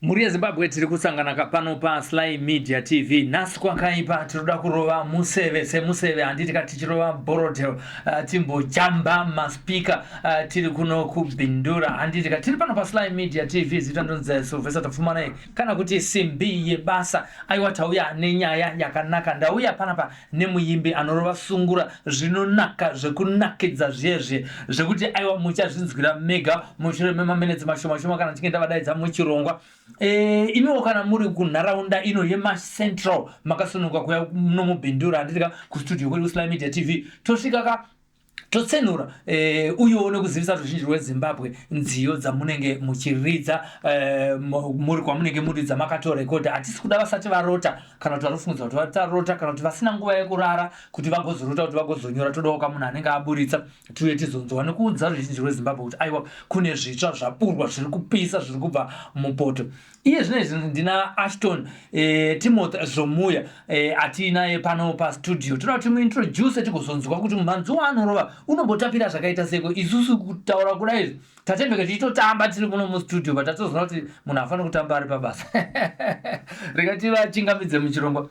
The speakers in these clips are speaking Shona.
Muri Zimbabwe tiri kusangana pano pa Sly Media TV. Nasu kwakaipa tiroda kurova museve handiti kati chirova Borotel timbo jamba maspika tiri kuno kubindura handiti kati tiri pano pa Sly Media TV zitandonza Sylvester Tafumana kana kuti simbi yebasa aiwa tauya nenyaya yakanaka ndauya panapa nemuyimbi anorova sungura zvinonaka zvekunakidza zvezve zvekuti aiwa muchazvinzwira mega mushure memaminutes mashoma kana tichenda vadaidza muchirongwa. Imi kana muri kunharaunda ino yema Central makasonoka kuya nomubindura handika ku studio kwedu Sly Media TV tosvika totsenura uyoone kuzivisa ruzhinji rweZimbabwe nziyo dzamunenge muchiridza muri kwamunenge muridza makatorekodha hatisi kuda vasati varota kana kuti varofungudza kuti vatarota kana kuti vasina nguva yekurara kuti vagozorota kuti vagozonyora todawo kamunhu anenge aburitsa tiuye tizonzwa nekuudza ruzhinji rweZimbabwe kuti aiwa kune zvitsva zvaburwa zviri kupisa zviri kubva mupoto. Iye zvinezvi ndina Ashton Timothy Zvomuya atinaye pano pa studio toda kuti muintroduce tigozonzwa kuti mumhanzi waanorova unombotapira zvakaita seko. Isusu kutaura kudai tatendeke tichitotamba tiri muno mustudio patatoziva kuti munhu afanira kutamba ari pabasa. Rega tivachingamidze muchirongwa.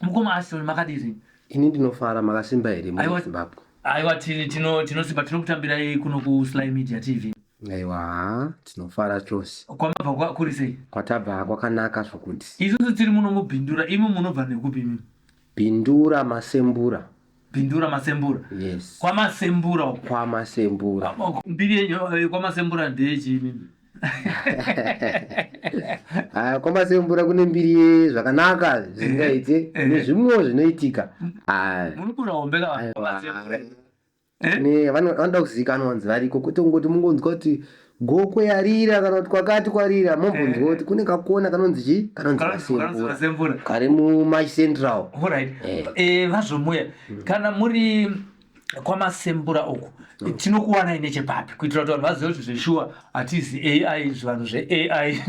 Mukoma Ashton makadini? Ini ndinofara makasimba here muZimbabwe. Aiwa tinosimba tinokutambirai kuno ku Sly Media TV. Aiwa tinofara chose. Kwamabva kuri sei? Kwatabva kwakanaka zvokuti. Isusu tiri muno mubhindura imi munobva nekupi imi? Bindura Masembura. Bindura Masembura. Yes. Kwamasembura. Kwamasembura. Mbiri yenyu kwamasembura ndechini? Kwamasembura kune mbiri zvakanaka zvingaite nezvimwewo zvinoitika. Muri kunaombeka kwamasembura. Vanoda kuzivikanwa vanzi variko kwete kungoti mungonzwa kuti gokwe yarira kana kuti kwakati kwarira mombonzwa kuti kune kakona kanonzi chii kanonzi Masembura kari mumaCentral. Alright. Vazvomuya kana muri kwamasembura uku tinokuwanai nechepapi kuitira kuti vanhu vazive kuti zveshuwa hatizi AI zvanhu zveAI.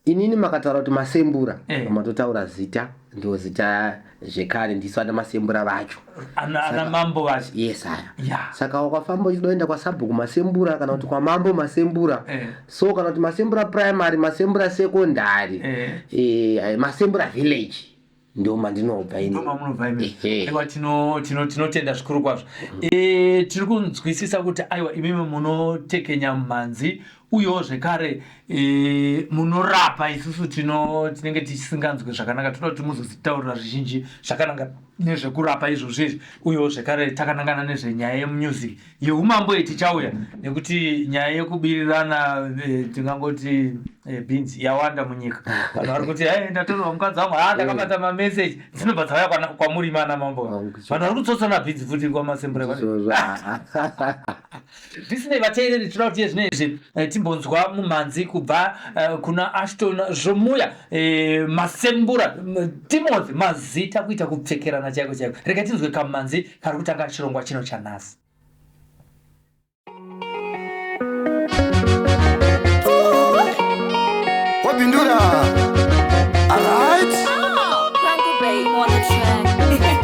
Inini makataura kuti Masembura matotaura zita ndo zita zvekare ndisu ana Masembura vacho ana mambo vacho. Yes aya. Saka wakafamba uchidoenda kwaSabhuku Masembura kana kuti kwaMambo Masembura. So kana kuti Masembura Primary, Masembura Secondary, Masembura Village ndo mandinobva ini. Ndo mamunobva imi. Aiwa tinotenda zvikuru kwazvo. Tiri kunzwisisa kuti aiwa imimi munotekenya mumhanzi uyewo zvekare munorapa. Isusu tinenge tisinganzwe zvakanaka toda kuti muzozitaurira zvizhinji zvakanaka nezvekurapa izvozvo uyewo zvekare takanangana nezvenyaya yemusic yeumambo tichauya nekuti nyaya yekubirirana tingangoti bhinzi yawanda munyika. Vanhu vari kuti ndatorwa mukadzi wangu ndakabata mameseji dzinobva dzauya kwamuri mana mambo. Vanhu vari kutsotsana bhinzi futi kwamasembura. Ndisinei vateereri toda kuti zvinezvi timbonzwa mumhanzi kubva kuna Ashton Zvomuya Masembura Timothy mazita kuita kupfekerana chaiko. Rega tinzwe kamumhanzi kari kutanga chirongwa chino chanhasi. Wabindura. Alright. Blanco Bay on the track.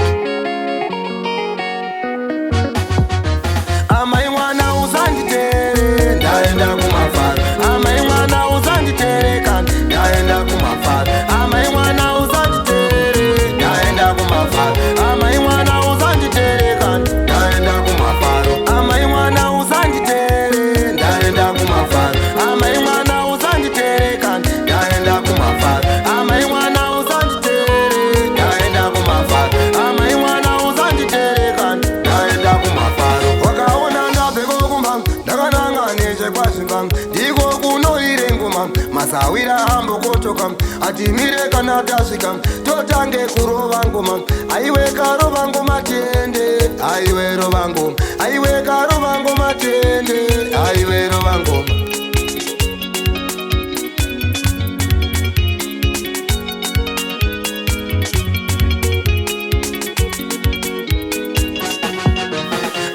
Amai mwana uzanditere ndaenda kumafara. Amai mwana uzanditere kandi ndaenda kumafara. Amai mwana uzanditere ndaenda kumafara. Amai mwana uzanditere kandi ndaenda kumafara. Amai mwana uzanditere ndaenda kumafara. Amai mwana uzanditere kandi ndaenda kumafara. Amai mwana uzanditere ndaenda kumafara. Amai mwana uzanditere kandi ndaenda kumafara. Wakaona ndabveko kumba ndakananga nechekwazvimba ndiko kunoire ngoma masawira ambokotoka atimire kana tasvika totange kurova ngoma aiwe karova ngoma tende aiwe rova ngoma aiwe karova ngoma tende aiwe rova ngoma.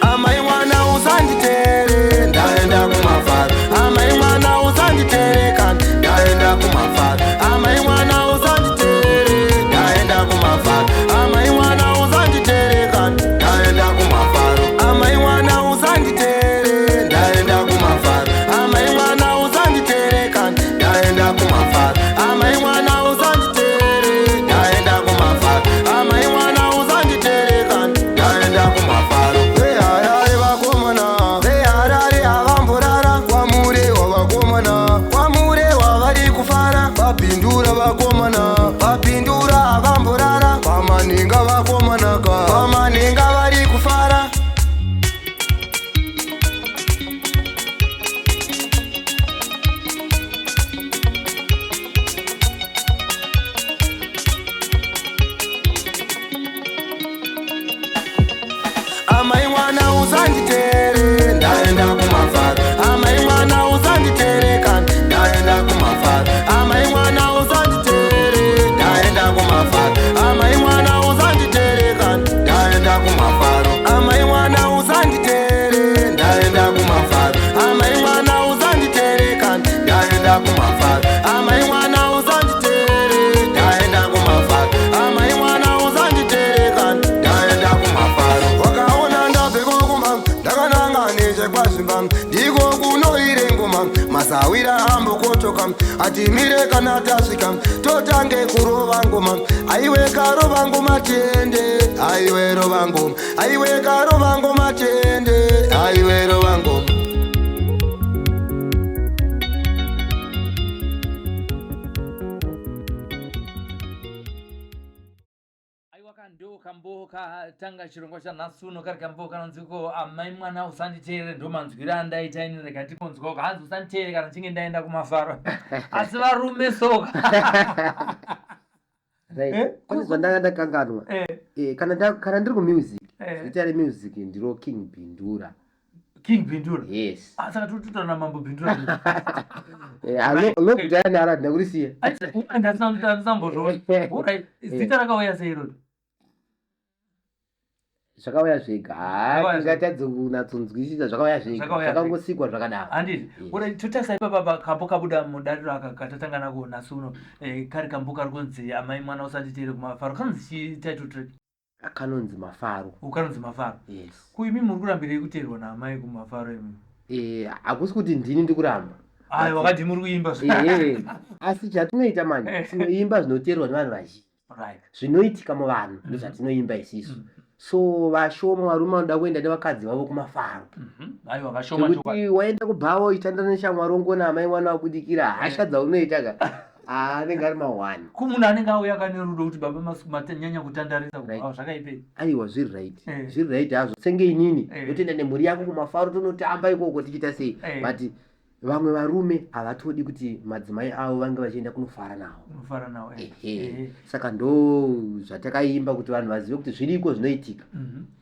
Amai mwana uzanditere ndaenda kumafara. Amai mwana uzanditere kandi ndaenda kumafara. Amai mwana uzanditere ndaenda kumafara. Amai mwana uzanditere kandi ndaenda kumafara. Amai mwana uzanditere ndaenda kumafara. kuguma masawira hambo kotoka atimire kana tasvika totange kurova ngoma aiwe karova ngoma tende aiwe rova ngoma aiwe karova ngoma tende aiwe rova ngoma kamboka tanga chirongwa cha nasuno kari kamboka nanziko amai mwana usanditeere ndo manzwira andaita ini rekati konzwa hanzi usanditeere kana chinge ndaenda kumafaro asi varume soka kune zvandanga ndakanganwa kana ndiri kumusic zita remusic ndiro King Bindura. King Bindura? Yes. Saka tutotana mambo Bindura. Lokudhaya ara ndakurisiya. Ndazamborova. Alright, zita rakauya sei iroro? Zvakauya zvega tingatadzokunatsunzwisisa zvakauya zvega zvakangosikwa zvakadaro handiti uri tutasa ipapa kambo kabuda mudariro aka katatangana kuona suno kari kambo kari kunzi amai mwana usanditeere kumafaro kanonzi title track kanonzi Mafaro. Kanonzi Mafaro. Yes. Kuimi muri kurambirei kuteerwa naamai kumafaro imi? Hakusi kuti ndini ndikuramba. Wakati muri kuimba asi chatinoita manje tinoimba zvinoteerwa nevanhu vazhinji. Right. Zvinoitika muvanhu ndozvatinoimba isisu. So vashoma varume vanoda kuenda nevakadzi vavo kumafaro. Aiwa vashoma kuti waenda kubhawo itandana neshamwari ongona amai mwana wabudikira hasha dzaunoita anenge ari mawani. Kumunhu anenge auya kane rudo kuti baba matanyanya kutandarisa kubhawo zvakaipei. Aiwa zviri right. Zviri right hazvo senge inini yotoenda nemhuri yako kumafaro tonotamba ikoko tichiita sei. But vamwe varume havatodi kuti madzimai avo vange vachienda kunofara nawo. Saka ndo zvatakaimba kuti vanhu vazive kuti zviriko zvinoitika.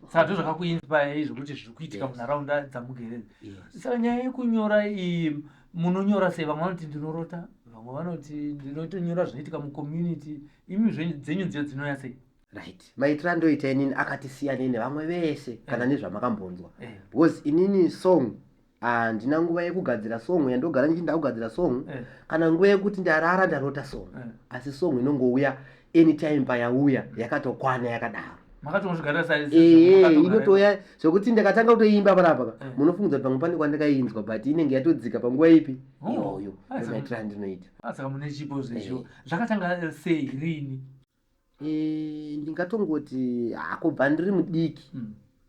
Saka ndozvakakuinspire izvo kuti zviri kuitika munharaunda dzamugere. Saka nyaya yekunyora iyi munonyora sei? Vamwe vanoti ndinorota, vamwe vanoti ndinotonyora zvinoitika mucommunity. Imi dzenyu nziyo dzinouya sei? Right. Maitiro andoita inini akatisiyanei nevamwe vese kana nezvamakambonzwa. Because inini song handina nguva yekugadzira song yandogara ndichinda kugadzira song kana nguva yekuti ndarara ndarota song asi song inongouya anytime payauya yakatokwana yakadaro. Makatonozvigara sai inotoya zvokuti ndakatanga kutoimba panapa munofungudza kuti pamwe pane kwandakainzwa but inenge yatodzika panguva ipi iyoyo maitiro andinoita. Saka mune chipo zvezvo zvakatanga sei rini? Ndingatongoti kubva ndiri mudiki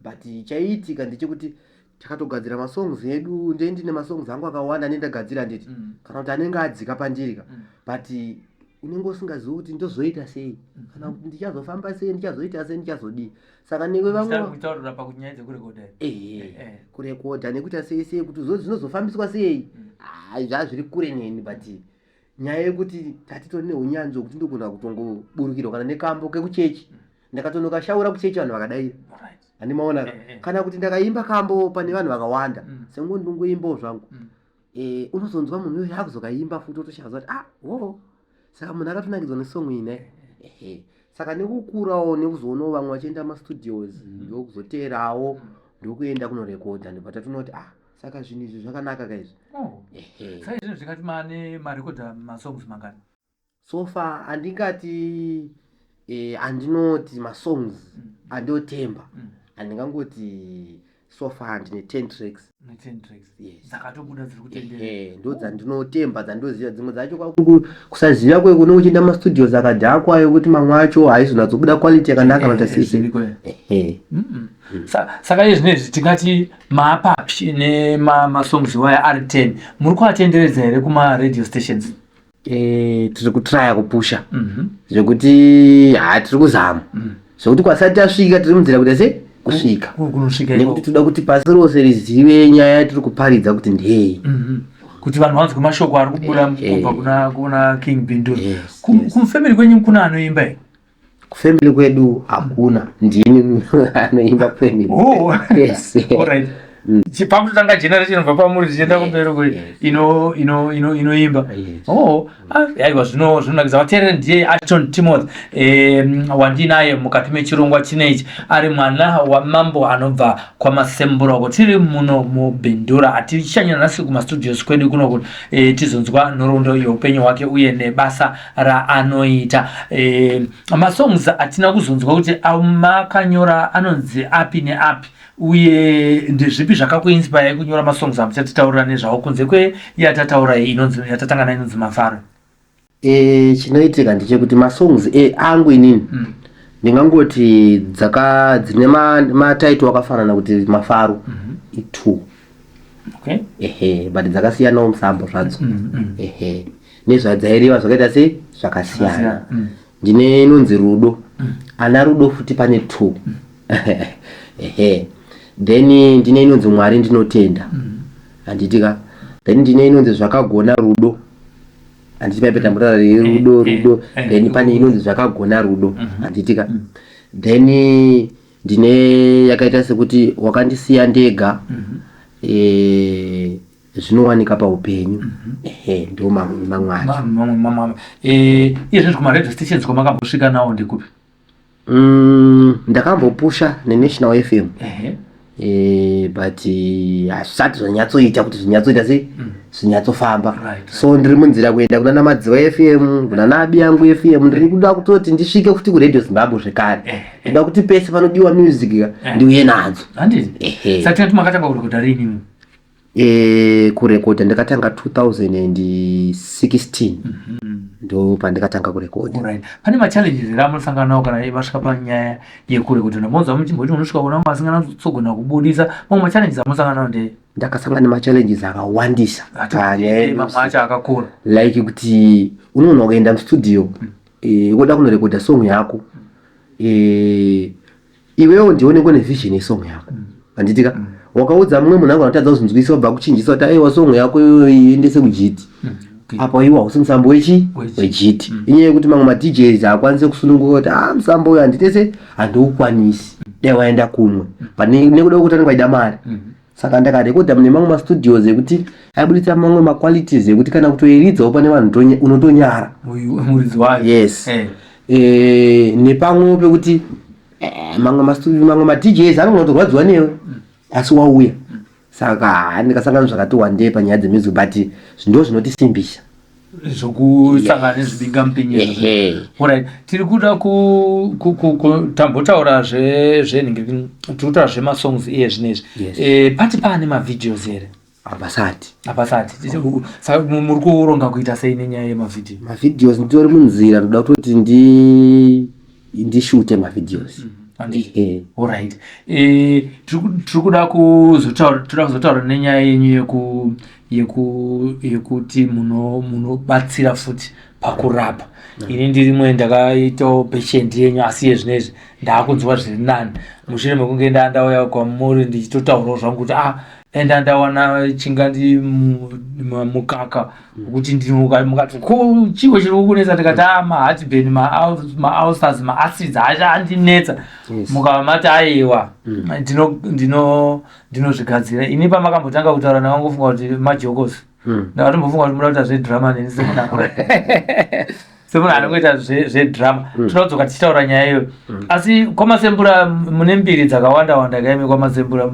but chaiitika ndechekuti takatogadzira masongs edu ndine masongs angu akawanda nendagadzira nditi kana kuti anenge adzika pandiri but unenge usingazivi kuti ndozoita sei kana kuti ndichazofamba sei ndichazoita sei ndichazodii. Saka newe vamwe kurekodha nekuita sei kuti zvinozofambiswa sei zvazviri kure neni but nyaya yekuti tatitori neunyanzvi hwekuti ndogona kutongoburukirwa kana nekambo kekuchechi ndakatonokashaura kuchechi vanhu vakadaira handimaona kana kuti ndakaimba kambo pane vanhu vakawanda sengo ndingoimbawo zvangu unozonzwa munhu uyo akuzokaimba futi otoshaza kuti saka munhu akatonangidzwa nesong iyi saka nekukurawo nekuzoonawo vamwe vachienda mastudios ndokuzoteerawo ndokuenda kunorekodha ndopatatonoti saka zvinhu izvi zvakanaka kaizvi. Saka izvinhu zvikati mane marekodha masongs mangani? So far handingati handinoti masongs andiotemba handingangoti so far ndine 10 tracks. 10 tracks. Yes. Dzakatobuda dziri kutendera. Ndo dzandinotemba dzandoziva dzimwe dzacho kusaziva kwekuno kuchienda mastudios akadhakwayo kuti mamwe acho haizonatsobuda quality yakanaka matasisi. Saka izvinezvi tingati maapapi nemasongs waya ari 10 muri kuatenderedza here kuma-radio stations? Tiri kutraya kupusha zvekuti tiri kuzama zvekuti kwasati tasvika tiri munzira kuti sei kusvika nekuti toda kuti pasi rose rizive nyaya tiri kuparidza kuti ndei kuti vanhu vanzwe mashoko ari kubuda kubva kuna King Bindura. Kumufamily kwenyu kuna anoimba here? Kufamily kwedu hakuna, ndini anoimba family. Yes. Alright. Chipamutanga generation kubva pamuri zvichienda kumberi kwe inoimba. Aiwa zvinonakidza. Vateereri ndiye Ashton Timothy wandinaye mukati mechirongwa chinechi ari mwana wamambo anobva kwamasembura. Tiri muno muBindura atichanyanya nhasi kumastudios kwedu kuno kuti tizonzwa nhoroondo yeupenyu hwake uye nebasa raanoita. Masongs atina kuzonzwa kuti makanyora anonzi api neapi uye ndezvipi zvakakuinspire kunyora masongs amuchatitaurira nezvawo kunze kweyatataura yatatanga nayo inonzi Mafaro? Chinoitika ndechekuti masongs angu inini ndingangoti dzine mataito akafanana kuti Mafaro i2. Okay. But dzakasiyanawo musambo zvadzo. Nezvadzaireva zvakaita sei zvakasiyana. Ndine inonzi Rudo. Ana Rudo futi pane 2. Then ndine inonzi Mwari ndinotenda. Anditika. Then ndine inonzi Zvakagona Rudo. Anditi paipeta mutara Rudo. Then pane inonzi Zvakagona Rudo. Anditika. Then ndine yakaita sekuti wakandisiya ndega. Zvinowanika paupenyu. Ndio mamwe. Izvi kuma-radio stations kwamakambosvika nawo ndikupi? Ndakambopusha neNational FM. But hazvisati zvanyatsoita kuti zvinyatsoita sei zvinyatsofamba. So ndiri munzira kuenda kuna Madziva FM, kuna Nabiyangu FM. Ndiri kuda kutoti ndisvike futi kuRadio Zimbabwe zvekare. Ndoda kuti pese panodiwa music ndiuye nadzo. Handiti? Saka makatanga kurekota rini? Kurekodha ndakatanga 2016. Ndo pandakatanga kurekodha. Alright. Pane ma-challenges ere amunosangana nawo kana vasvika panyaya yekurekodha? Ndamboonza muchimboti unosvika kuna masingana tsogona kubudisa. Mamwe ma-challenges amunosangana nawo ndei? Ndakasangana nema-challenges akawandisa. Mamwe acho akakura. Like kuti unoona ukaenda mustudio woda kunorekodha song yako. Iwewo ndionekwe nevision yesong yako. Anditika? Wakaudza mumwe munhu anotadza kuzvinzwisa wabva kuchinjisa kuti aiwa song yako iendese kujiti. Apa iwa usimusambo wejiti. Inyaya yekuti mamwe ma-DJs akwanise kusununguka kuti musambo uyu handitese handiukwanisi. Dai waenda kumwe. Pane nekuda kuti anenge aida mari. Saka ndakarekodha mune mamwe ma-studios ekuti aibudisa mamwe ma-qualities ekuti kana kutoiridzawo pane vanhu unotonyara. Muridzi wayo. Yes. Nepamwe pekuti mamwe ma-DJs anogona kutorwadziwa newe. Asi wauya. Saka ndikasangana zvakati wandei panyaya dzemusic but ndo zvinotisimbisa. Zvokusangana nezvibinga mupenyero. Alright. Tiri kuda tambotaura tiri kutaura zvemasongs zvinezvi. Pati pane mavideos here? Hapasati. Saka muri kuronga kuita sei nenyaya yemavideo? Mavideos nditori munzira ndoda kutoti ndishute mavideos. Alright. Tiri kuda kuzotaura nenyaya yenyu yekuti munobatsira futi pakurapa. Ini ndirimwe ndakaitawo patient yenyu asi yezvinezvi ndaakunzwa zviri nani. Mushure mekunge ndauya kwamuri ndichitotaurawo zvangu kuti enda ndawana chingandi mukaka ukuthi mukati chiwo chiri kukunetsa ndikati ma-heartburn, ma-ulcers, ma-acids andinetsa. Mukava mati aiwa ndinozvigadzira. Ini pamakambotanga kutaura navangofunga kuti majokosi. Ndakatombofunga kuti muda kuita zvedhirama neni semunhu anongoita zvedhirama. Tinodzoka tichitaura nyaya iyoyo. Asi kwamasembura mune mbiri dzakawanda kaimi kwamasembura.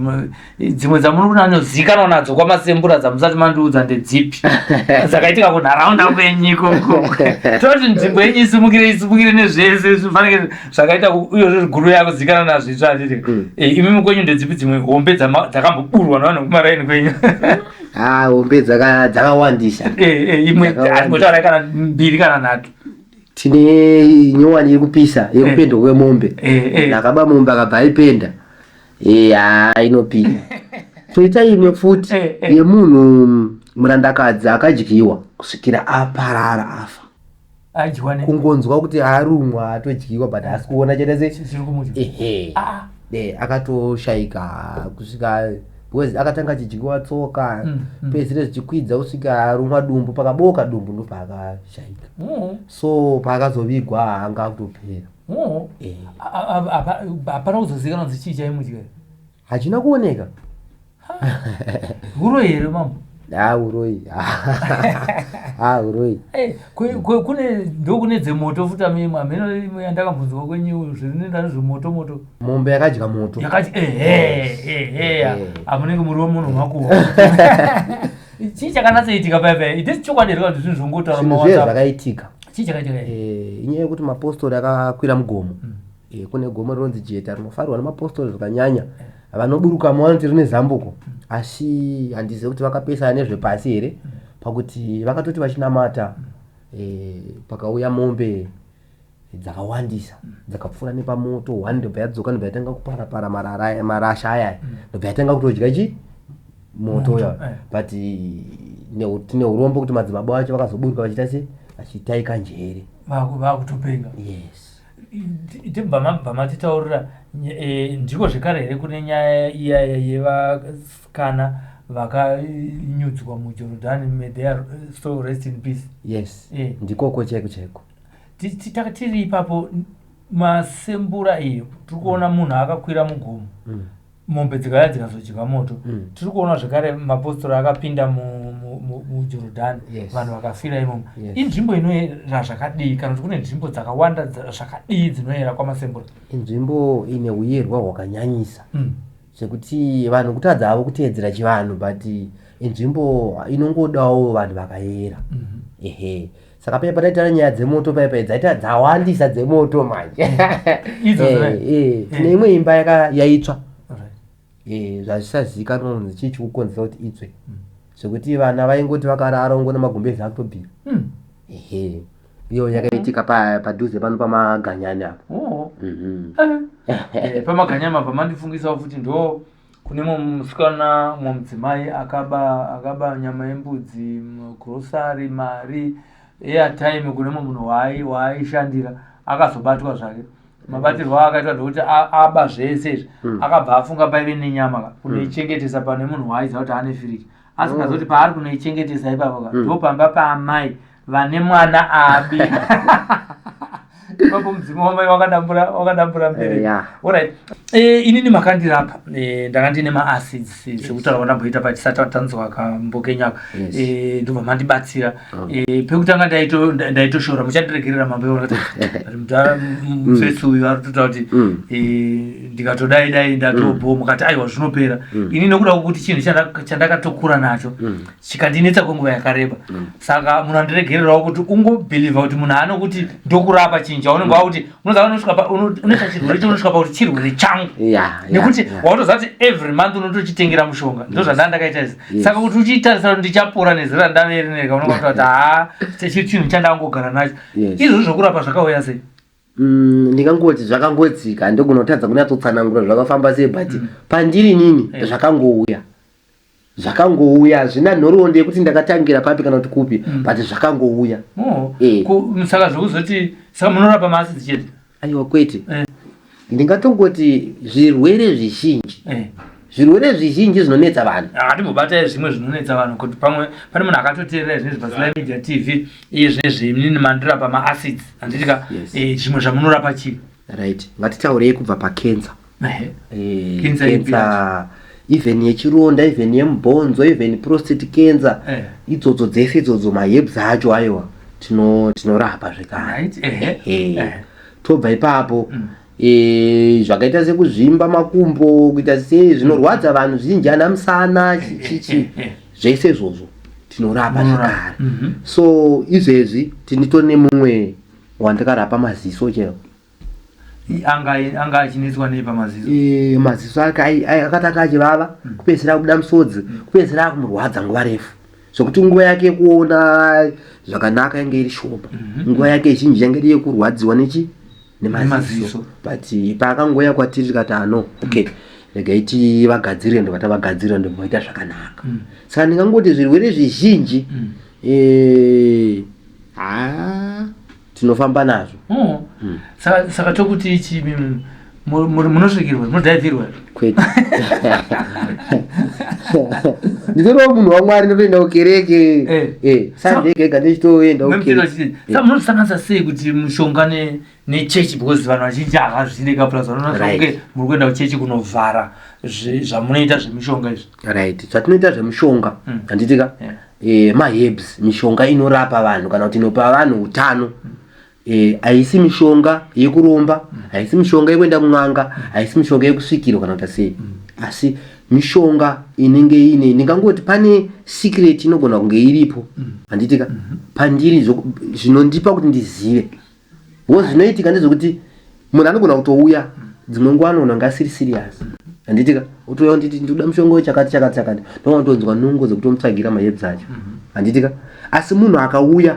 Dzimwe dzamunonyanyozikanwa nadzo kwamasembura dzamusati mandiudza ndedzipi? Dzakaitika kunharaunda kwenyu ikoko. Toti nzvimbo yenyu isumukire nezvese zvifanike zvakaita uyozve guru yakuzikanwa nazvo itsvo handiti. Imimi kwenyu ndedzipi dzimwe hombe dzakamboburwa navanhu kumaraini kwenyu? Hombe dzakawandisa. Imwe motaura kana mbiri kana 3. Tine nyowani yekupisa yekupendwa kwemombe. Nakaba mombe akabva aipenda. Inopika. Toita imwe futi yemunhu murandakadzi akadyiwa kusvikira aparara afa. Kungonzwa kuti arumwa atodyiwa but asi kuona chete sei. Akatoshayika kusvika because akatanga achidyiwa tsoka. Pedzisire zvichikwidza kusvika arumwa dumbu, pakaboka dumbu ndo paakashayika. So paakazovigwa haanga kutopera. Hapana kuzozikanwa kuti chii chaimudya? Hachina kuoneka. Huro here mambo? Uroi. Uroi. Kune dzemoto futi ameno yandakambonzwa kwenyu zvinoenda nezvemoto. Mombe yakadya moto. Amunenge muri munhu makuwa. Chii chakanatsoitika paipai? Ite chokwadi here kuti zvinhu zvongotaura mawatsapp. Zvakaitika. Chii chakaitika? Inyaya yekuti mapostori akakwira mugomo. Kune gomo rinonzi Jeta rinofarwa nemapostori zvakanyanya. vanoburuka muwanoti rine zambuko asi handizivi kuti vakapesana nezvepasi here pakuti vakatoti vachinamata pakauya mombe dzakawandisa dzakapfuura nepamoto 1 ndobva yadzoka ndobva yatanga kuparapara marasha aya ndobva yatanga kutodya moto uya but tine urombo kuti madzibaba wacho vakazoburuka vachita se vachitaika njere vakutopenga. Yes. Bvamatitaurira ndiko zvekare here kune nyaya iya yevasikana vakanyudzwa muJorodhani, may their soul rest in peace. Yes. Ndikoko chaiko. Tiri ipapo masembura iyo tiri kuona munhu akakwira mugomo mombe dzikauya dzikazodya moto. Tiri kuona zvekare mapostori akapinda muJorodhani vanhu vakafira imomo. Inzvimbo inoyera zvakadii kana kuti kune nzvimbo dzakawanda zvakadii dzinoyera kwamasembura? Inzvimbo ine uyerwa hwakanyanyisa sekuti vanhu kutadza havo kuteedzera chivanhu but inzvimbo inongodawo vanhu vakayera. Saka paya pataita nyaya dzemoto paya dzaita dzawandisa dzemoto manje. Tine imwe imba yaitsva zvazvisazivikanwa kunzi chii chikukonzera kuti itsve zvekuti vana vaingoti vakarara ungona magumbezi akutobhira. Iyo yakaitika padhuze pano pamaganyani apo. Pamaganyani apa mandifungisa futi ndo kune musikana mudzimai akaba nyama yembudzi, grocery, mari, airtime kune munhu waaishandira akazobatwa zvake. Mabatirwo akaitwa ndokuti aba zvese akabva afunga paive nenyama kunoichengetesa pane munhu waaiziva kuti ane firiji asingazoti paari kunoichengetesa ipapo ndo pamba paamai vane mwana abi. Ipapo mudzimu wamai wakadambura mberi. Alright. Inini makandirapa ndanga ndine maacids sekutaura kwandamboita pachisatanzwa kambokenyaka ndobva mandibatsira. Pekutanga ndaitoshora muchandiregerera mambo kuti mufesi uyu aritotaura kuti ndikatodai ndatobho mukati aiwa zvinopera. Ini nekuda kwokuti chinhu chandakatokura nacho chikandinetsa kwenguva yakareba saka munhu andiregererawo kuti ungobhilivha kuti munhu anokuti ndokurapa chinhu chaunenge wakuti unoita chirwere chaunosvika pakuti chirwere changu nekuti wautoziva kuti every month unotochitengera mushonga ndo zvandandakaita izi. Saka kuti uchitarisa kuti ndichapora nezera ndavereneka unenge watoita kuti chiri chinhu chandangogara nacho. Izvozvo zvokurapa zvakauya sei? Ndingangoti zvakangodzika ndogona kutadza kunatsotsanangura zvakafamba sei but pandiri nini zvakangouya zvina nhoroondo yekuti ndakatangira papi kana kuti kupi but zvakangouya. Saka zvokuzoti saka munorapa maacidzi chete? Aiwa kwete, ndingatongoti zvirwere zvizhinji zvinonetsa vanhu. Hatimbobatai zvimwe zvinonetsa vanhu kuti pamwe pane munhu akatoteerera zvinezvi paSlai Media TV iye zvinezvi inini mandirapa maacids handitika zvimwe zvamunorapa chii? Right, ngatitaurei kubva pakensa. Kensa even yechironda, even yemubhonzo, even prostate cancer, idzodzo dzese idzodzo maherbs acho aiwa tinorapa zvekare. Tobva ipapo zvakaita sekuzvimba makumbo kuita sei zvinorwadza vanhu zvinji ana musana chichi zvese izvozvo tinorapa zvekare. So izvezvi tinitori nemumwe wandakarapa maziso chero. Anga achinetswa nei pamaziso? Maziso ake akatanga achivava kupedzisira kubuda musodzi kupedzisira kumurwadza nguva refu zvokuti nguva yake kuona zvakanaka yange iri shoma. Nguva yake zhinji yange iri yekurwadziwa nemaziso but paakangoya kwatiri tikati no okay regai vagadzire ndobva tavagadzira ndobvaita zvakanaka. Saka ndingangoti zvirwere zvizhinji tinofamba nazvo. Saka tokuti ichi munosvikirwa munodhaivhirwa kwete. Nditoriwo munhu waMwari ndotoenda kukereke Sunday ega ndichitoenda kukereke. Saka munosanganisa sei kuti mushonga nechechi because vanhu vazhinji havazvireka plus vanonasokunge muri kuenda kuchechi kunovhara zvamunoita zvemishonga izvi? Right, zvatinoita zvemishonga handitika maherbs, mishonga inorapa vanhu kana kuti inopa vanhu utano. Haisi mishonga yekuromba, haisi mishonga yekuenda kun'anga, haisi mishonga yekusvikirwa kana kuti sei, asi mishonga inenge ine ndingangoti pane secret inogona kunge iripo handitika pandiri zvinondipa kuti ndizive. Wo zvinoitika ndezvokuti munhu anogona kutouya dzimwe nguva anoona ngasiri serious Anditika utoya nditi ndoda mushonga chakati ndotonzwa nungoze kutomutsagira mahebs acho. Anditika asi munhu akauya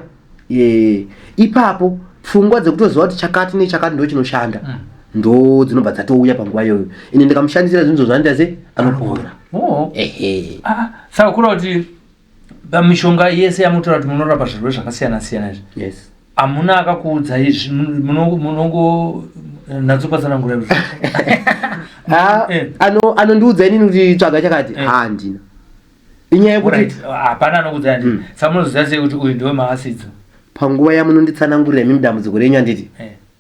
ipapo pfungwa dzekutoziva kuti chakati nechakati ndo chinoshanda ndo dzinobva dzatouya panguva iyoyo. Ine ndikamushandisira zvinhu zvandaita sei anopora. Saka kura kuti mishonga yese yamutora kuti munorapa zvirwere zvakasiyana siyana izvi. Yes. Amuna akakuudza izvi munongo natsopatsana ngura izvi. Anondiudza inini kuti tsvaga chakati handina. Inyaya yekuti hapana anokuudza ndini. Saka munoziva sei kuti uyu ndiwe maacids? Panguva yamunonditsanangurira imi dambudziko renyu anditi.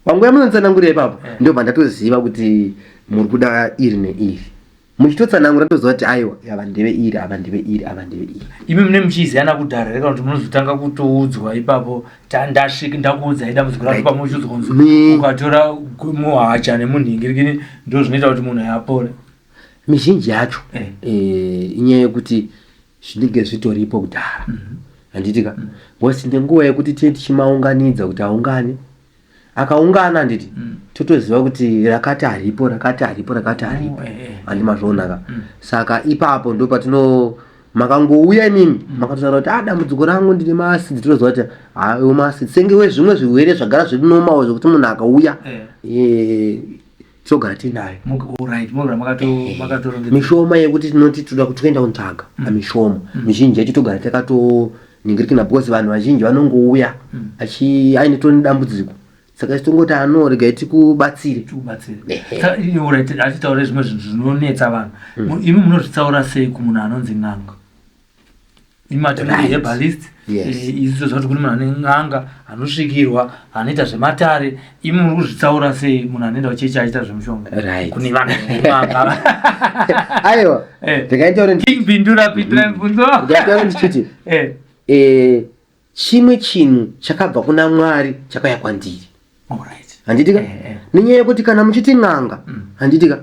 Panguva yamunonditsanangurira ipapo ndio pandatoziva kuti muri kuda iri neiri. Muchitotsanangura toziva kuti aiwa ava ndeve iri ava ndeve iri ava ndeve iri. Imi mune muchiziyana kudhara reka kuti munozotanga kutoudzwa ipapo ndasvika ndakuudzai dambudziko racho pamuchiudzwa kunzi ukatora muhacha nemunhingirikini ndo zvinoita kuti munhu apore. Mizhinji yacho inyaya yekuti zvinenge zvitoripo kudhara. Anditika bosi nenguva yekuti tichimaunganidza kuti aungane akaungana nditi totoziva kuti rakati haripo andimazvoonaka. Saka ipapo ndo patino makangouya nimi makatotaura kuti dambudziko rangu ndine maacid totoziva kuti hawo maacid senge wezvimwe zvirwere zvagara zviri normal zvekuti munhu akauya togara tinayo. Mishoma yekuti tinoti toda kuti toenda kuntaga mishoma mizhinji yacho togara takatoningirikina because vanhu vazhinji vanongouya aine toni dambudziko. Saka tongoti anorega tikubatsire. Achitaura zvimwe zvinhu zvinonetsa vanhu. Imi munozvitsaura sei kumunhu anonzi n'anga? Imi matinoti herbalist. Izvo zvati kune munhu ane n'anga anosvikirwa anoita zvematare. Imi muri kuzvitsaura sei munhu anoenda kuchechi achiita zvemushonga? Kune vanhu n'anga. Aiwa. Ndikaitaura King Bindura Peter Mfunzo. Ndikaitaura ndichiti chimwe chinhu chakabva kuna Mwari chakauya kwandiri. Handitika nenyaya yekuti kana muchiti n'anga handitika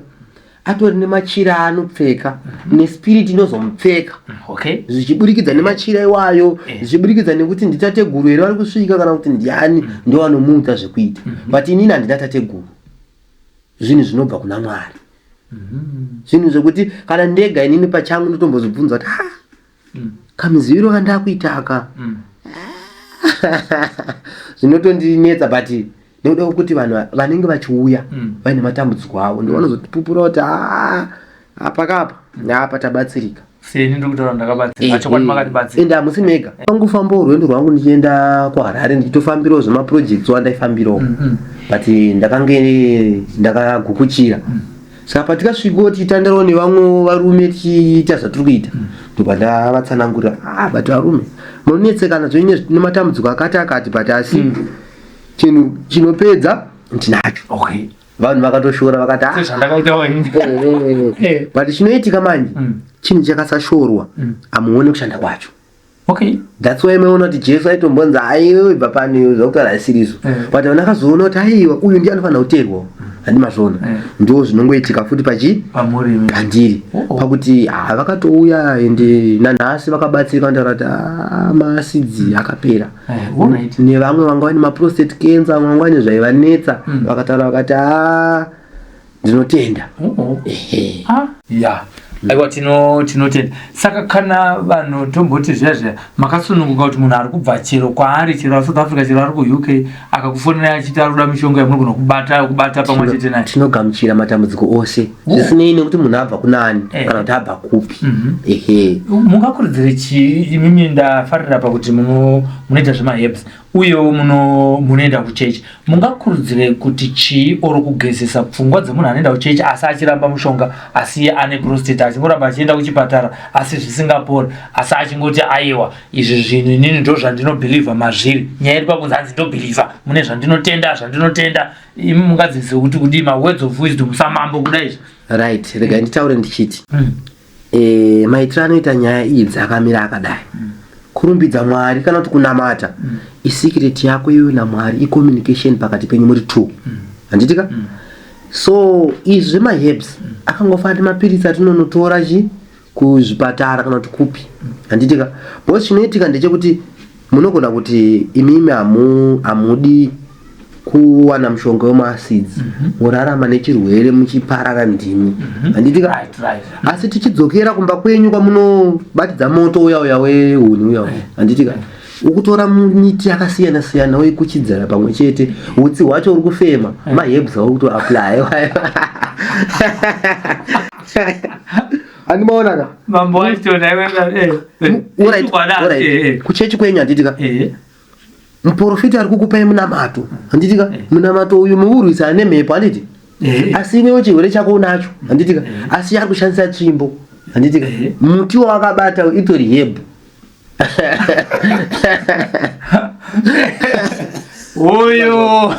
atori nemachira anopfeka nespirit inozomupfeka zvichiburikidza nemachira iwayo zvichiburikidza nekuti nditateguru here vari kusvika kana kuti ndiani ndo anomuudza zvekuita but inini handina tateguru. Zvinhu zvinobva kuna Mwari. Zvinhu zvekuti kana ndega inini pachangu ndotombozvibvunza kuti kamiziviro kandakuita aka zvinotondinetsa but nekuda kuti vanhu vanenge vachiuya vaine matambudziko avo ndo vanozotipupura kuti apakapa apa tabatsirika. Seni ndokutaura ndakabatsirika chokwadi makatibatsira. Ende hamusi mega. Pangofamba rwendo rwangu ndichienda kuHarare ndichitofambirawo zvemaprojects wandaifambirawo but ndakagukuchira. Saka patikasvikawo tichitandarawo nevamwe varume tichiita zvatiri kuita ndopandavatsanangurira but varume munonetsekana zvenye nematambudziko akati but asi chinhu chinopedza ndinacho. Vanhu vakatoshora vakati zvandakaitawo ini. But chinoitika manje chinhu chakasashorwa amuone kushanda kwacho. That's why meona kuti Jesu aitombonza aiwe ibva pano zvakutaura siriso but vanhu vakazoona kuti aiwa uyu ndiye anofanira kuteerwa handimazvona ndo zvinongoitika futi pandiri pakuti vakatouya ende nanhasi vakabatsirika ndaura kuti maacidzi akapera nevamwe vanga vane maprostate cancer vamwe vanga vane zvaivanetsa vakataura vakati ndinotenda. Aiwa tinotenda. Saka kana vanhu tomboti zviya makasununguka kuti munhu ari kubva chero kwaari chero South Africa chero ari kuUK akakufonera achiti ari kuda mishonga yamunogona kubata pamwe chete naye. Tinogamuchira matambudziko ose zvisinei nekuti munhu abva kunani kana kuti abva kupi. Mungakurudzire chii? Imimi ndafarira pakuti munoita zvemaherbs uyewo munoenda kuchechi. Mungakurudzire kuti chii oro kugezesa pfungwa dzemunhu anoenda kuchechi asi achiramba mushonga asi ane prostate achingoramba achienda kuchipatara asi zvisingapori asi achingoti aiwa izvi zvinhu inini ndo zvandinobhilivha mazviri nyaya iri pakunzi hanzi ndobhilivha mune zvandinotenda. Imi mungadzise kuti kudii mawords of wisdom samambo kuda izvi. Right, rega nditaure ndichiti maitiro anoita nyaya idzi akamira akadai kurumbidza Mwari kana kuti kunamata isecret yako iwe naMwari icommunication pakati penyu muri two. Handitika so izvi zvemaherbs akangofanira mapirisi atinonotora kuzvipatara kana kuti kupi. Handitika bosi chinoitika ndechekuti munogona kuti imimi hamudi kuwana mushonga wemaseeds murarama nechirwere muchipara ndimi handiti asi tichidzokera kumba kwenyu kwamunobatidza moto uya wehuni uya handiti ukutora miti yakasiyana siyana weikuchidzana pamwe chete utsi hwacho uri kufema maherbs aukutoapply animaona mambo wacho kuchechi kwenyu handitika muprofita ari kukupai munamato handitika munamato uyu muurwisa nemhepo handiti asi iwewo chirwere chako unacho handitika asi ari kushandisa tsvimbo handitika muti wawakabata itori herb oyo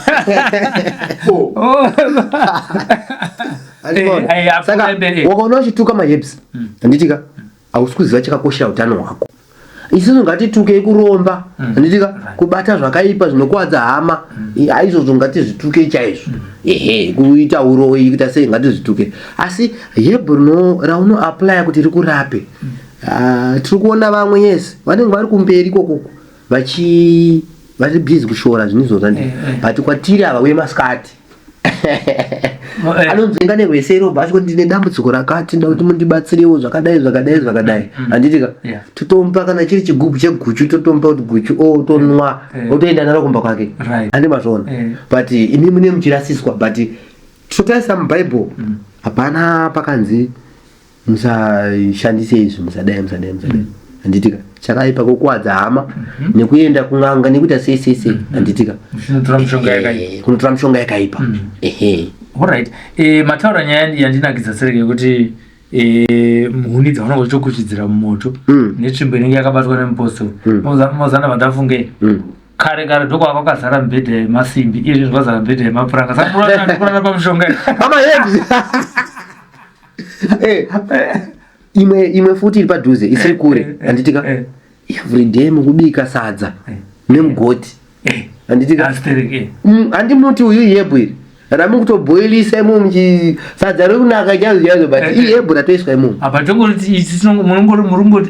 saka wakaona uchituka maherbs handitika hausi kuziva chakakoshera utano hwako isusu ngatitukei kuromba handitika kubata zvakaipa zvinokuwadza hama aizvozvo ngatizvitukei chaizvo kuita uroyi kuita sei ngatizvitukei asi herb raunoapply kuti rikurape tiri kuona vamwe yesi vanenge vari kumberi ikoko vari busy kushora zvinhu izvozvo but kwatiri ava wemaskati anonzvenga nerwesero bvatyo ndine dambudziko rakati nda kuti mundibatsirewo zvakadai handitika totomupa kana chiri chigubhu cheguchu totomupa kuti guchu tonwa otoenda naro kumba kwake handimazvona but imi mune muchirasiswa but totarisa mubhaibheri hapana pakanzi musashandise izvi musadai handitika chakaipa kukuwadza hama nekuenda kun'anga nekuita sei handitika kunotora mushonga yakaipa alright mataura nyaya yandinakidza sereke yekuti huni dzavanenge uchitokuchidzira mumoto netsvimbo inenge yakabatwa nemupostori mozanda vandafunge kare ndoko vakazara mibhedha yemasimbi izvi zvazara mibhedha yemapuranga saka kurara pamushonga imwe futi iri padhuze isiri kure handitika everyday mukubika sadza nemugoti handitika handimuti uyu ihebhu iri ramukutobhoilisa imomo sadza rekunaka chazo but ihebhu ratoiswa imomo apa tongoti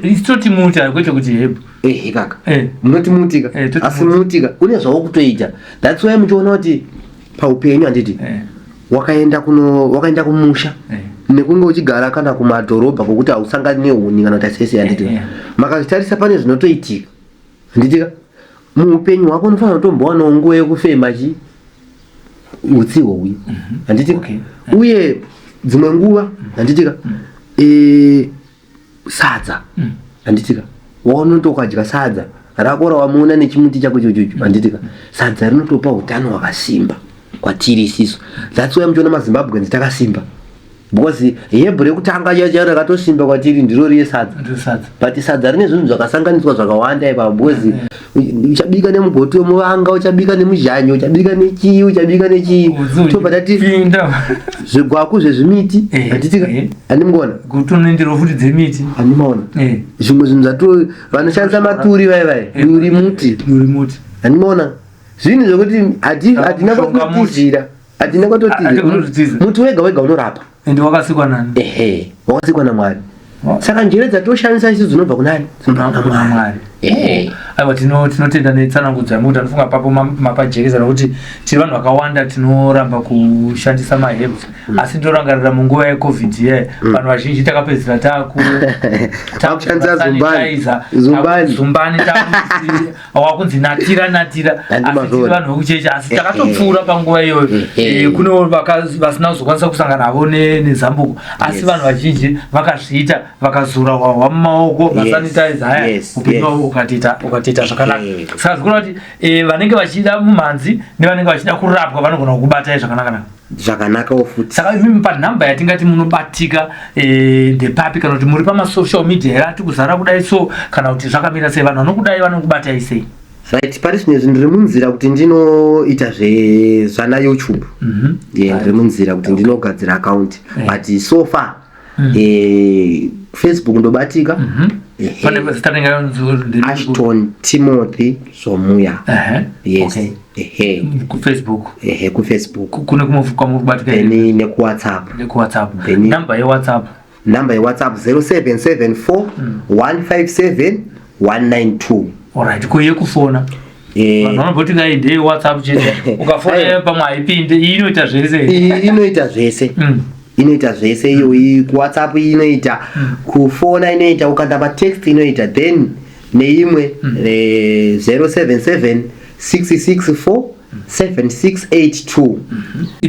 isitoti muti kwete kuti ihebhu kaka munoti mutika asi mutika une zvavo kutoita that's why muchiona kuti paupenyu handiti wakaenda kumusha nekunge uchigara kana kumadhorobha kokuti hausangani nehuni kana kuti sese handitika makatarisa pane zvinotoitika handitika muupenyu hwako unofanira kutombowanawo nguva yekufema utsi hwouyu handitika uye dzimwe nguva handitika sadza handitika waunotokadya sadza rako rawamuona nechimuti chako chochocho handitika sadza rinotopa utano hwakasimba kwatiri isisu that's why muchiona mazimbabweans takasimba because hebhu rekutanga chacho rakatosimba kwatiri ndiro riye sadza but sadza rine zvinhu zvakasanganiswa zvakawanda ipapo because uchabika nemugoti wemuvanga uchabika nemuzhanyo uchabika nechii uchabika nechii tobvatati zvigwaku zvezvimiti handitika handimuona kutonendero futi dzemiti handimaona zvimwe zvinhu zvato vanoshandisa maturi vai duri muti handimaona zvinhu zvokuti hatina kwatotizira hatina kwatotizira muti wega unorapa ende wakasikwa nani wakasikwa naMwari saka njere dzatoshandisa isi dzinobva kunani naMwari aiwa tinotenda netsanangudzo yamukuti anofunga papo mapajekezana kuti tiri vanhu vakawanda tinoramba kushandisa maherbs asi ndinorangarira munguva yecovid vanhu vazhinji takapedzisira takushandisa zumbani wakunzi natira asi tiri vanhu vekuchecha asi takatopfuura panguva iyoyo kunewo vasina kuzokwanisa kusangana navo nezambuko asi vanhu vazhinji vakazviita vakazura hwahwa mumaoko masanitizer aya upenyu wavo ukatiita zvakanaka saka zvikona kuti vanenge vachida mumhanzi nevanenge vachida kurapwa vanogona kukubatai zvakanaka futi saka imimi panhamba yatingati munobatika ndepapi kana kuti muri pamasocial media here ati kuzara kudai so kana kuti zvakamira sei vanhu vanokudai vanokubatai sei right pari zvimwe zvinhu ndiri munzira kuti ndinoita zvana YouTube ndiri munzira kuti ndinogadzira account but so far Facebook ndobatika Ashton Timothy Somuya yes kufacebook kune kumufukwamukubatika nekuwhatsapp number yewhatsapp 0774 157 192 alright kuye kufona vanoboti ngaende WhatsApp chete ukafona pamwe ipinde inoita zvese inoita zvese inoita zvese iyo ku WhatsApp inoita kufona inoita ukanda pa text inoita then neimwe 077 664 7682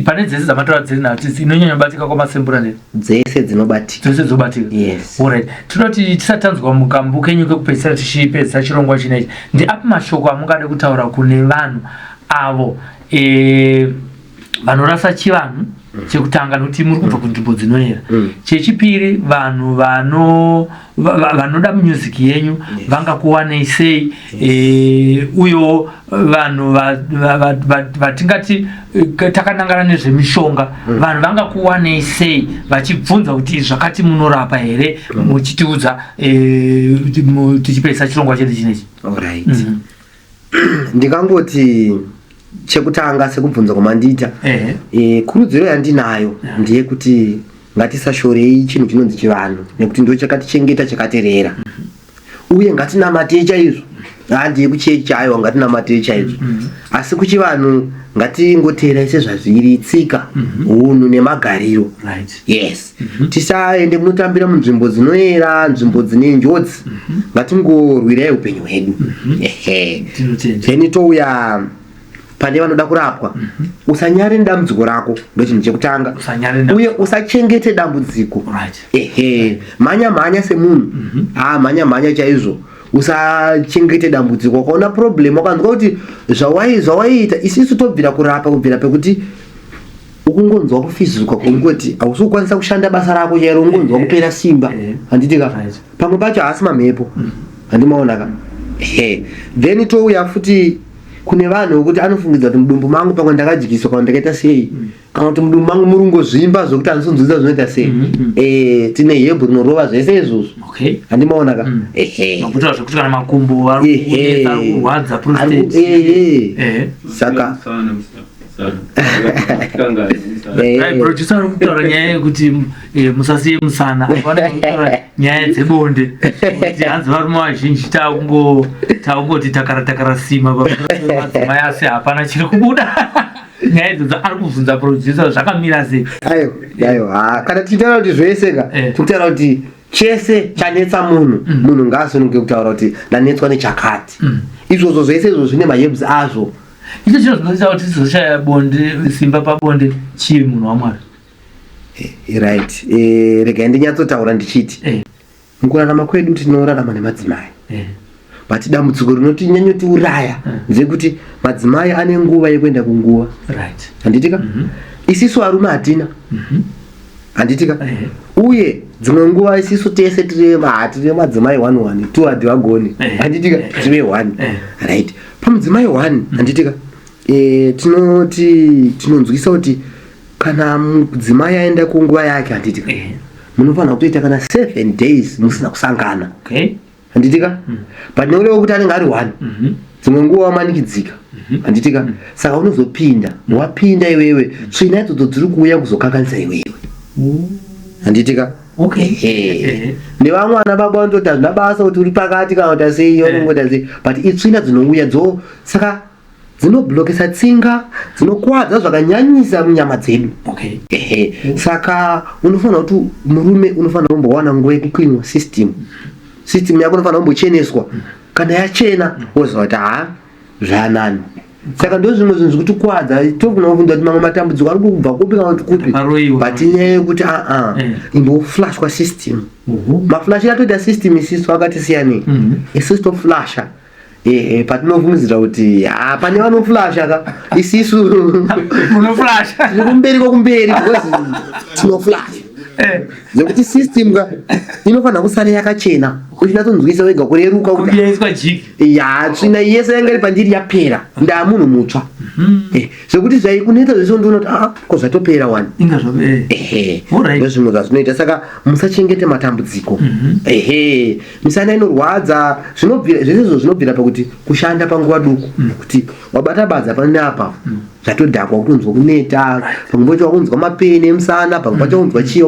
pane dzese dzamataura dzenacho inonyanya batika kwa masembura ne dzese dzinobatika dzese dzobatika. Yes. Alright, tinoti tisatanzwa mukambu kenyu kwekupedzisira tichipedza chirongwa chinechi ndi api mashoko amungade kutaura kune vanhu avo vanorasa chivanhu chekutanga nokuti muri kubva kunzvimbo dzinoera. Chechipiri vanhu vanoda music yenyu vangakuwanei sei uyo vanhu vatingati takanangana nezvemishonga vanhu vangakuwanei sei vachibvunza kuti zvakati munorapa here muchitiudza tichipedzisa chirongwa chedu chinechi. Alright. Ndikangoti chekutanga sekubvunza kwamandita kurudziro yandinayo ndiye kuti ngatisashorei chinhu chinonzi chivanhu nekuti ndo chakatichengeta chakaterera uye ngatinamate chaizvo handiye kuchechi chayo ngatinamate chaizvo asi kuchivanhu ngatingoteera sezvazviri tsika unhu nemagariro. Yes. Tisaende munotambira munzvimbo dzinoera nzvimbo dzine njodzi ngatingorwirai upenyu hwedu. Then touya pane vanoda kurapwa usanyare dambudziko rako ndochinhu chekutanga uye usachengete dambudziko. Manya semunhu manya chaizvo usachengete dambudziko. Ukaona problem wakanzwa kuti zvawaita isisu tobvira kurapa kubvira pekuti ukungonzwa kufizuka kwengoti hausi kukwanisa kushanda basa rako chairo ungonzwa kupera simba handitika pamwe pacho haasi mamhepo handimaonaka. Then touya futi kune vanhu vokuti anofungidza kuti mudumbu mangu pamwe ndakajikiswa kana ndakaita sei kana kuti mudumbu mangu murungozvimba zvokuti handisonzwisa zvinoita sei. Tine hebhu rinorova zvese izvozvo handimaonaka. Zvekuti kana makumbo arikurwadza prostate saka producer ari kutaura nyaya yekuti musasiye musana kutaura nyaya dzebonde kuti hanzi varume vazhinji taungoti takara sima pamadzimai asi hapana chiri kubuda. Nyaya idzodzo ari kubvunza producer zvakamira sei. Aiwa kana tichitaura kuti zvese tikutaura kuti chese chanetsa munhu ngaasununge kutaura kuti ndanetswa nechakati izvozvo zvese izvo zvine mahebs azvo. Icho chino zvinoita kuti tizoshaya bonde simba pabonde chii munhu waMwari. Right. Regai ndinyatsotaura ndichiti mukurarama kwedu tinorarama nemadzimai but dambudziko rinotinyanyotiuraya ndezvekuti madzimai ane nguva yekuenda kunguva handitika isisu varume hatina handitika uye dzimwe nguva isisu tese tine madzimai 1 2 hadi vagoni handitika tive 1 right pamudzimai 1 handitika tinonzwisa kuti kana mudzimai aenda kunguva yake handitika munofanira kutoita kana 7 days musina kusangana handitika but neureva kuti anenge ari 1 dzimwe nguva wamanikidzika handitika saka unozopinda wapinda iwewe tsvina idzodzo dziri kuuya kuzokanganisa iwewe handitika. Nevamwe vana baba vanototi hazvina basa kuti uri pakati kana kuti sei vanongota sei but itsvina dzinouya saka dzinoblokesa tsinga dzinokuwadza zvakanyanyisa munyama dzedu. Saka unofanira kuti murume unofanira kumbowana nguva yekuklinwa system yako unofanira kumbocheneswa kana yachena woziva kuti zvanani. Saka ndo zvimwe zvinhu zvikuti kuwadza tofuna kubvunza kuti mamwe matambudziko ari kubva kupi kana kuti kupi but inyaya yekuti imboflashwa system. Maflash atoita system isisu akati siyanei isisu toflasha patinofungidzira kuti pane vanoflasha ka isisu munoflasha kumberi kokumberi because tinoflasha zekuti system ka inofanira kusara yakachena uchinatonzwisa wega kureruka kuti tsvina yese yanga iri pandiri yapera ndamunhu mutsva zvekuti zvaikuneta zvese ndinoti kozvatopera 1 ndozvimwe zvazvinoita. Saka musachengete matambudziko misana inorwadza zvesezvo zvinobvira pakuti kushanda panguva duku kuti wabata badza pane apa zvatodhakwa kutonzwa kuneta pamwe pacho wakunzwa mapeni emusana pamwe pacho wakunzwa chii.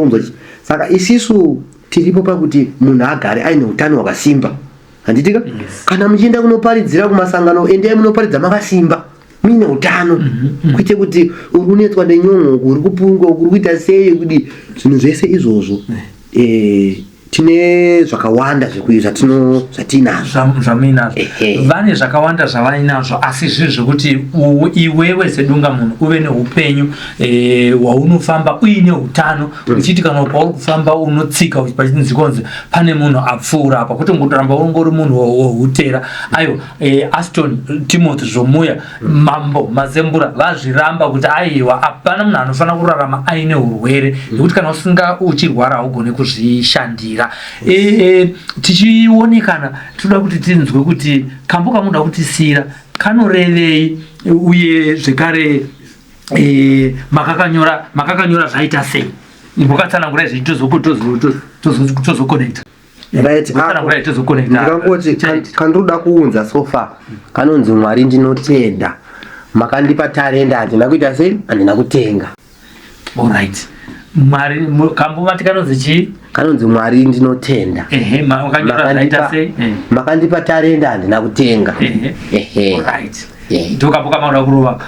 Saka isisu tiripo pakuti munhu agare aine utano hwakasimba handitika kana muchienda kunoparidzira kumasangano endai munoparidza makasimba mine utano kuite kuti uri kunetswa nenyongo uri kupungwa uri kuita sei kuti zvinhu zvese izvozvo tine zvakawanda zvekuita zvatinazvo zvamuinazvo vane zvakawanda zvavainazvo asi zviri zvekuti iwewe sedunga munhu uve neupenyu hwaunofamba uine utano uchiti kana pauri kufamba unotsika pachinzikonzi pane munhu apfuura apa kuti ngotoramba ungori munhu wohutera aiwa Aston Timothy Zvomuya mambo mazembura vazviramba kuti aiwa hapana munhu anofanira kurarama aine urwere nekuti kana usinga uchirwara haugone kuzvishandira tichionekana toda kuti tinzwe kuti kambo kamuda kutisira kanorevei uye zvekare makakanyora zvaita sei mbokatsanangura izvi tozokonekta ndikangoti kandoda kuunza sofa kanonzi Mwari ndinotenda makandipa talenda handina kuita sei handina kutenga. Alright. Mwari kambo mati kanonzi chii? Kanonzi Mwari ndinotenda. Makandipa talenda handina kutenga. Alright. Ndokapo kamaona kurova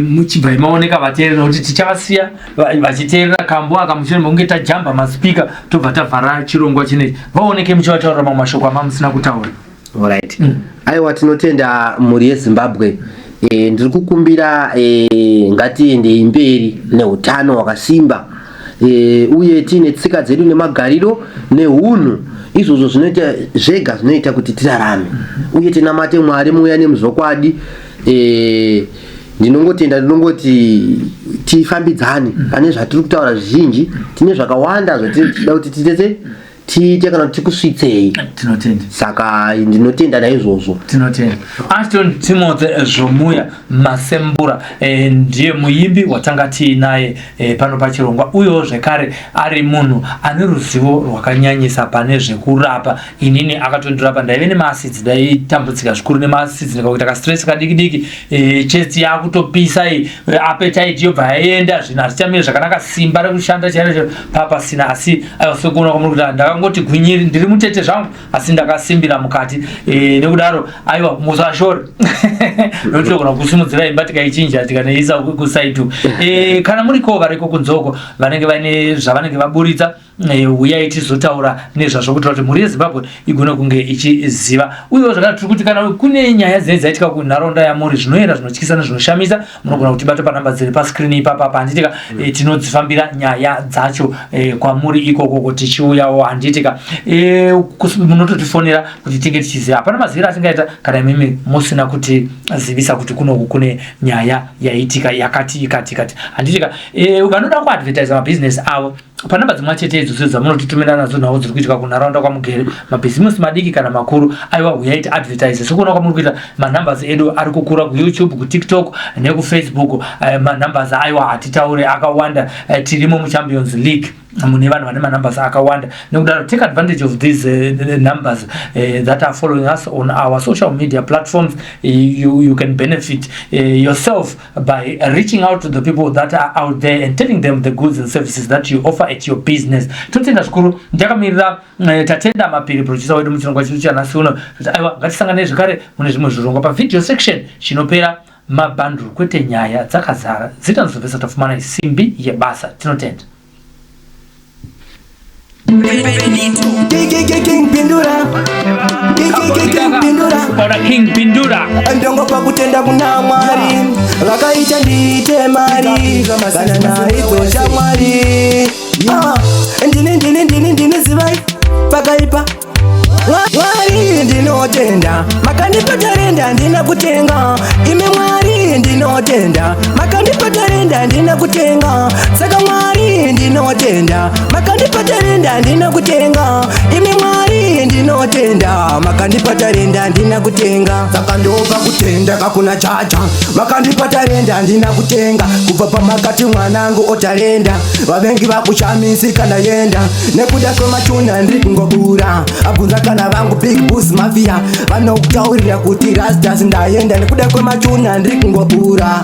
muchibva imaoneka vateerera kuti tichavasiya vachiteerera kambo akamushira munge tajamba maspika tobva tavhara chirongwa chinechi vaoneke muchivataurira mamwe mashoko amamusina kutaura. Alright. Aiwa tinotenda mhuri yeZimbabwe. Ndiri kukumbira ngatiendei mberi neutano hwakasimba uye tiine tsika dzedu nemagariro neunhu izvozvo zvinoita zvega zvinoita kuti tirarame uye tinamate Mwari muya nemuzvokwadi. Ndinongoti tifambidzane pane zvatiri kutaura zvizhinji tine zvakawanda zvatinoda kuti tiite kana kuti tikusvitsei. Tinotenda. Saka ndinotenda naizvozvo. Tinotenda. Aston Timothy Zvomuya Masembura ndiye muimbi watanga tiinaye pano pachirongwa uyewo zvekare ari munhu ane ruzivo rwakanyanyisa pane zvekurapa. Inini akatondorapa ndaive nemasidzi ndaitambudzika zvikuru nemasidzi ndikakuita kastress kadiki chest yakutopisa appetite yobva yaenda zvinhu hazvichamiri zvakanaka simba rekushanda chaizvo papasina asi aiwasekuona kwamuri kuti ndakangoti gwinyiri ndiri mutete zvangu asi ndakasimbira mukati nekudaro aiwa musashore notogona kusimudzira imba tikaichinja tikaneisa kusaitu kana muri kova reko kunzoko vanenge vaine zvavanenge vaburitsa uyai tizotaura nezvazvo kuti mhuri yeZimbabwe igone kunge ichiziva uyewo zvakati tiri kuti kana kune nyaya dzinenge dzaitika kunharaunda yamuri zvinoenda zvinotyisa nezvinoshamisa munogona kutibata panhamba dziri paskrini ipapa handitika tinodzifambira nyaya dzacho kwamuri ikoko tichiuyawo handitika munototifonera kuti tinge tichiziva hapana maziviro atingaita kana imimi musina kutizivisa kuti kunoku kune nyaya yaitika yakati handitika vanoda kuadvertisa mabhizinesi avo panhamba dzimwe chete idzodzo dzamunotitumira nadzo nawo dziri kuitika kunharaunda kwamugere mabhizimusi madiki kana makuru aiwa uyai tiadvertise sekuona kwamuri kuita manambers edu ari kukura kuYouTube kuTikTok nekufacebook manambers aiwa hatitaure akawanda tirimo muChampions League mune vanhu vane manambers akawanda nekudaro take advantage of these numbers that are following us on our social media platforms. You can benefit yourself by reaching out to the people that are out there and telling them the goods and services that you offer at your business. Totenda zvikuru ndakamirira tatenda mapiri producer wedu muchirongwa chedu chanhasi uno kuti aiwa ngatisangane zvekare mune zvimwe zvirongwa pavideo section chinopera mabhandle kwete nyaya dzakazara dzitanzovesa tafumana isimbi yebasa. Tinotenda. King Pindura ndongo pakutenda kuna Mwari vakaita ndiite mari kana naiko cha Mwari ndini zivai pakaipa Mwari ndinotenda makandipa talenda ndina kutenga ime Mwari ndinotenda makandipa talenda ndina kutenga saka Mwari ndinotenda makandipa talenda ndina kutenga ime Mwari ndinotenda makandipa talenda ndina kutenga saka ndopa kutenda kakuna chacha makandipa talenda ndina kutenga kubva pamakati mwanangu otalenda vavengi vakushamisi kana yenda nekuda kwemachuna ndiri kungobura abvunza kana vangu big boss mafia vanokutaurira kuti rastas ndaenda nekuda kwemachuna ndiri kungobura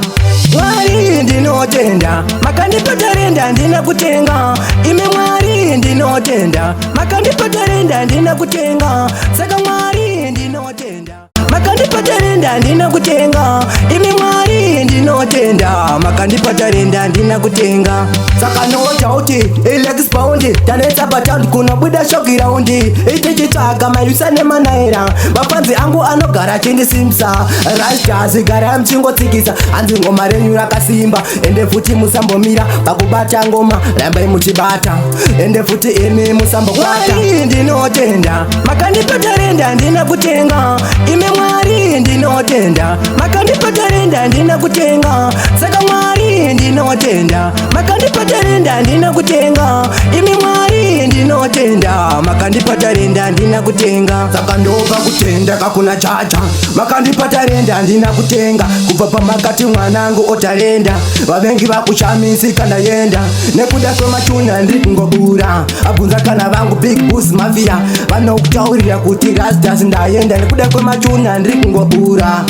Mwari ndinotenda makandipa talenda ndina kutenga ime Mwari ndinotenda makandipa talenda ndina kutenga saka Mwari ndinotenda makandipatarenda ndina kutenga imi Mwari ndinotenda makandipatarenda ndina kutenga saka nota uti Alex Pound tanetsa pataundi kunobuda shoki raundi ichichitsvaga mairusane manaira mapanzi angu anogara chindisimsa rastas gara mchingotsikisa hanzi ngoma renyu rakasimba ende futi musambomira pakubata ngoma rambai muchibata ende futi imi musambokwata ndinotenda makandipatarenda ndina kutenga imi Mwari ndinotenda makandipatarenda ndina kutenga saka Mwari ndinotenda makandipatarenda ndina kutenga imi Mwari ndinotenda makandipatarenda ndina kutenga saka ndobva kutenda kakuna chacha makandipatarenda ndina kutenga kubva pamakati mwanangu otalenda vavengi vakushamisi kana yenda nekuda kwemachuna ndiri kungobura abvunza kana vangu big boss mafia vanokutaurira kuti rastas ndayenda nekuda kwemachuna ndiri kungobura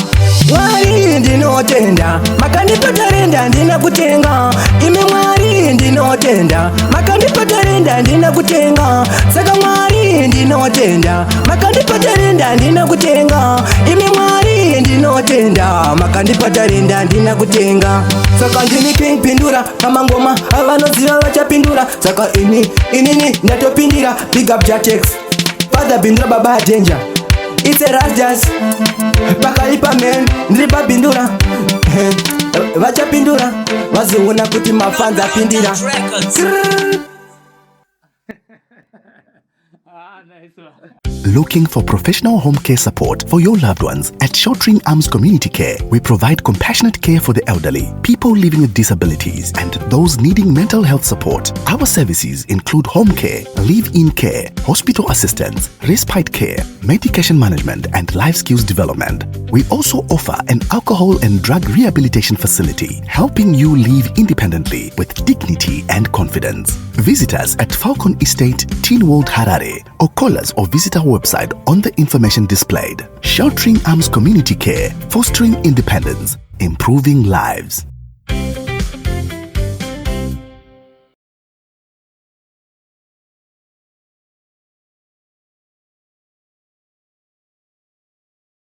Mwari ndinotenda makandipatarenda ndina kutenga imi Mwari ndinotenda makandipatarenda ndina kutenga saka Mwari ndinotenda makandipatarenda ndina kutenga imi Mwari ndinotenda makandipatarenda ndina kutenga saka ndini king pindura kama ngoma avanoziva vachapindura saka inini ndatopindira big up Jatex father pindura baba danger it's a rastas pakaipa man ndripa pindura vachapindura vaziona kuti mafanza pindira Looking for professional home care support for your loved ones? At Sheltering Arms Community Care, we provide compassionate care for the elderly, people living with disabilities, and those needing mental health support. Our services include home care, live-in care, hospital assistance, respite care, medication management, and life skills development. We also offer an alcohol and drug rehabilitation facility, helping you live independently with dignity and confidence. Visit us at Falcon Estate, Teen World Harare, or call us or visit our website on the information displayed. Sheltering Arms Community Care, fostering independence, improving lives.